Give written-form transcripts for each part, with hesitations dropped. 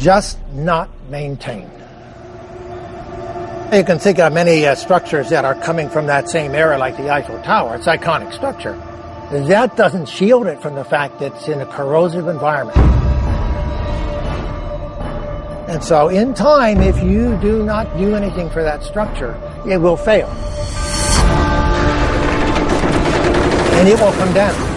just not maintained. You can think of many structures that are coming from that same era, like the Eiffel Tower. It's an iconic structure. That doesn't shield it from the fact that it's in a corrosive environment. And so in time, if you do not do anything for that structure, it will fail. And it will come down.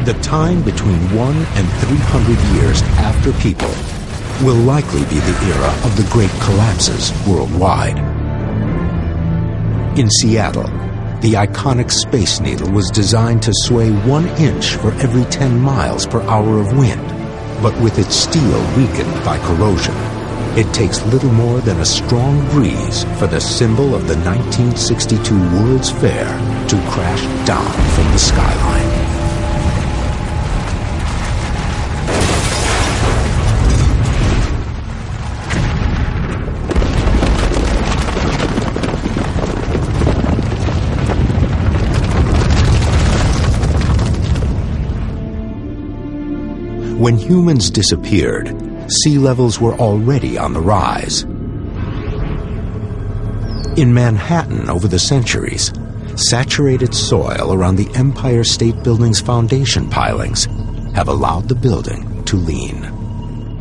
The time between 1 and 300 years after people will likely be the era of the great collapses worldwide. In Seattle, the iconic Space Needle was designed to sway 1 inch for every 10 miles per hour of wind, but with its steel weakened by corrosion, it takes little more than a strong breeze for the symbol of the 1962 World's Fair to crash down from the skyline. When humans disappeared, sea levels were already on the rise. In Manhattan over the centuries, saturated soil around the Empire State Building's foundation pilings have allowed the building to lean.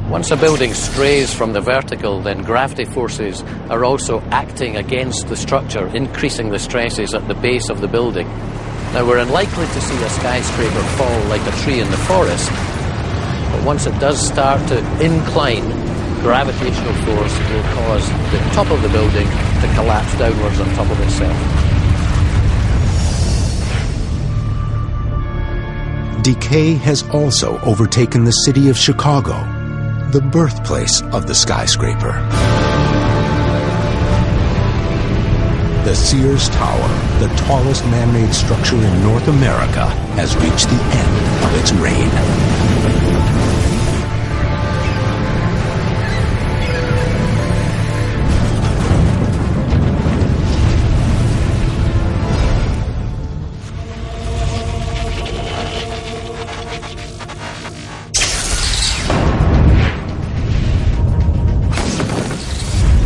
Once a building strays from the vertical, then gravity forces are also acting against the structure, increasing the stresses at the base of the building. Now, we're unlikely to see a skyscraper fall like a tree in the forest, but once it does start to incline, gravitational force will cause the top of the building to collapse downwards on top of itself. Decay has also overtaken the city of Chicago, the birthplace of the skyscraper. The Sears Tower, the tallest man-made structure in North America, has reached the end of its reign.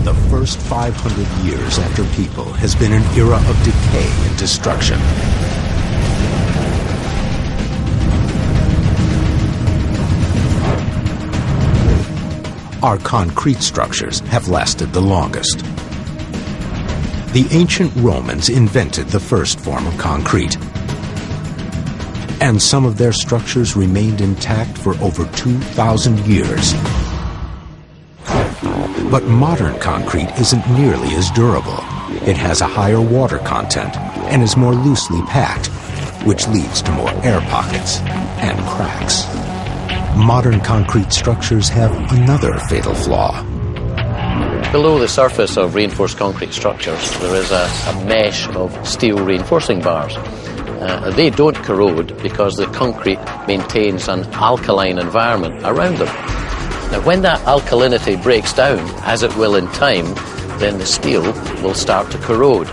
The first 500 years after people has been an era of decay and destruction. Our concrete structures have lasted the longest. The ancient Romans invented the first form of concrete, and some of their structures remained intact for over 2,000 years. But modern concrete isn't nearly as durable. It has a higher water content and is more loosely packed, which leads to more air pockets and cracks. Modern concrete structures have another fatal flaw. Below the surface of reinforced concrete structures, there is a mesh of steel reinforcing bars. They don't corrode because the concrete maintains an alkaline environment around them. Now, when that alkalinity breaks down, as it will in time, then the steel will start to corrode.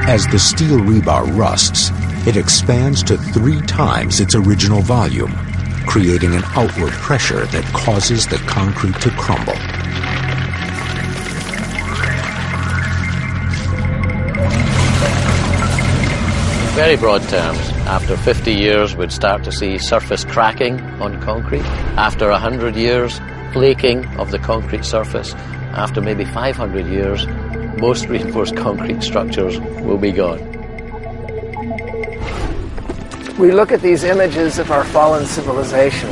As the steel rebar rusts, it expands to 3 times its original volume, creating an outward pressure that causes the concrete to crumble. In very broad terms, after 50 years, we'd start to see surface cracking on concrete. After 100 years, flaking of the concrete surface. After maybe 500 years, most reinforced concrete structures will be gone. We look at these images of our fallen civilization.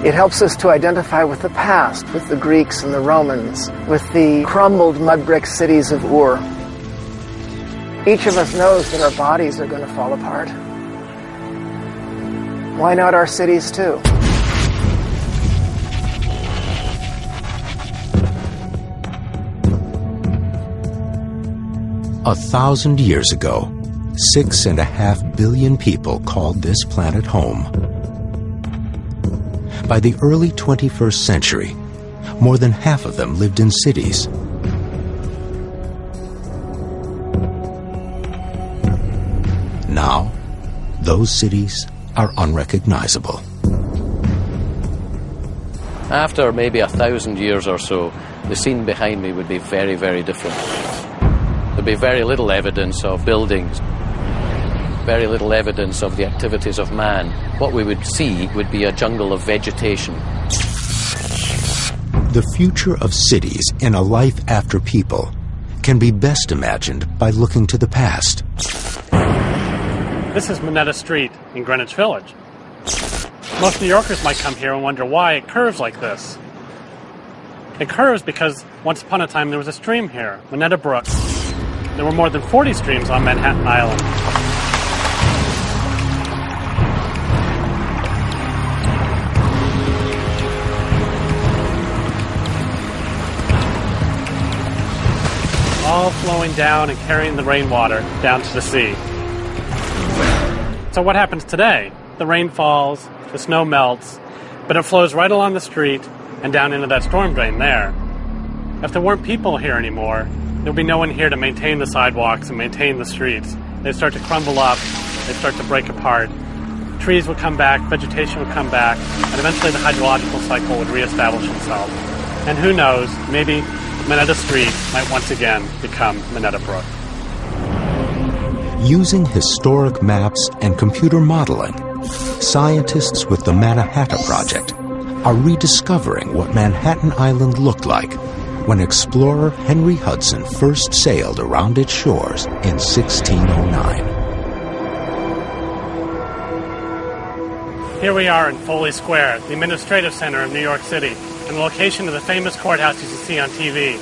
It helps us to identify with the past, with the Greeks and the Romans, with the crumbled mud brick cities of Ur. Each of us knows that our bodies are going to fall apart. Why not our cities too? 1,000 years ago, 6.5 billion people called this planet home. By the early 21st century, more than half of them lived in cities. Now, those cities are unrecognizable. After maybe 1,000 years or so, the scene behind me would be very, very different. There'd be very little evidence of buildings, very little evidence of the activities of man. What we would see would be a jungle of vegetation. The future of cities and a life after people can be best imagined by looking to the past. This is Minetta Street in Greenwich Village. Most New Yorkers might come here and wonder why it curves like this. It curves because once upon a time there was a stream here, Minetta Brook. There were more than 40 streams on Manhattan Island. All flowing down and carrying the rainwater down to the sea. So what happens today? The rain falls, the snow melts, but it flows right along the street and down into that storm drain there. If there weren't people here anymore, there would be no one here to maintain the sidewalks and maintain the streets. They'd start to crumble up, they'd start to break apart. Trees would come back, vegetation would come back, and eventually the hydrological cycle would reestablish itself. And who knows, maybe Minetta Street might once again become Minetta Brook. Using historic maps and computer modeling, scientists with the Mannahatta Project are rediscovering what Manhattan Island looked like when explorer Henry Hudson first sailed around its shores in 1609. Here we are in Foley Square, the administrative center of New York City, and the location of the famous courthouse you see on TV.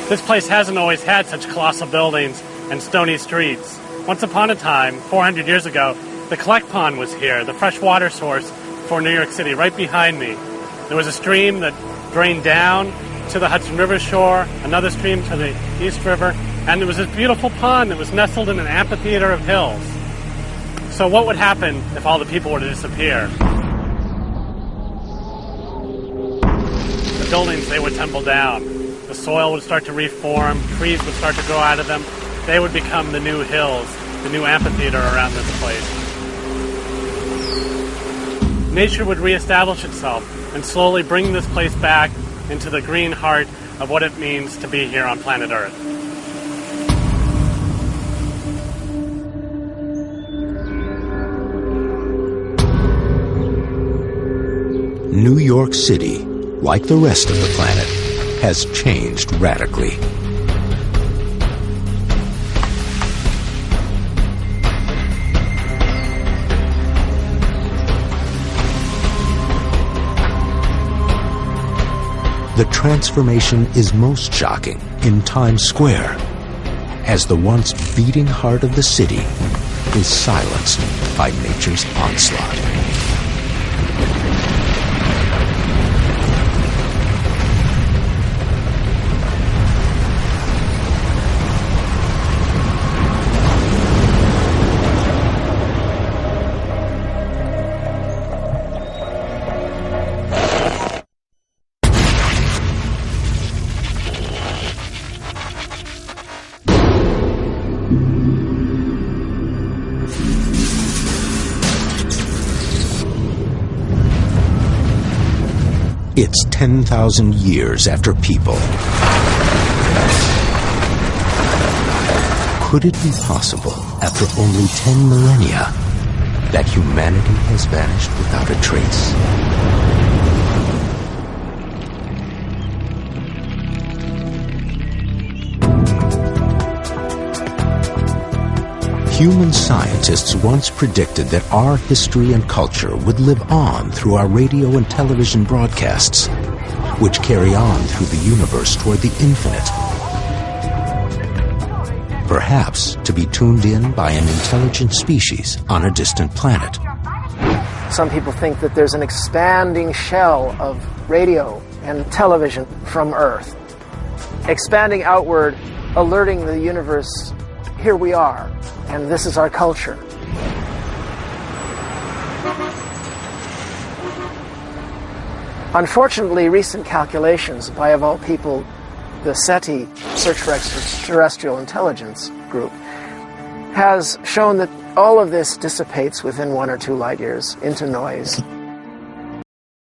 This place hasn't always had such colossal buildings and stony streets. Once upon a time, 400 years ago, the Collect Pond was here, the fresh water source for New York City, right behind me. There was a stream that drained down to the Hudson River shore, another stream to the East River, and there was this beautiful pond that was nestled in an amphitheater of hills. So what would happen if all the people were to disappear? The buildings, they would tumble down. The soil would start to reform, trees would start to grow out of them. They would become the new hills, the new amphitheater around this place. Nature would reestablish itself and slowly bring this place back into the green heart of what it means to be here on planet Earth. New York City, like the rest of the planet, has changed radically. The transformation is most shocking in Times Square, as the once beating heart of the city is silenced by nature's onslaught. It's 10,000 years after people. Could it be possible, after only 10 millennia, that humanity has vanished without a trace? Human scientists once predicted that our history and culture would live on through our radio and television broadcasts, which carry on through the universe toward the infinite. Perhaps to be tuned in by an intelligent species on a distant planet. Some people think that there's an expanding shell of radio and television from Earth, expanding outward alerting the universe, here we are, and this is our culture. Unfortunately, recent calculations by, of all people, the SETI, Search for Extraterrestrial Intelligence group, has shown that all of this dissipates within 1 or 2 light years into noise.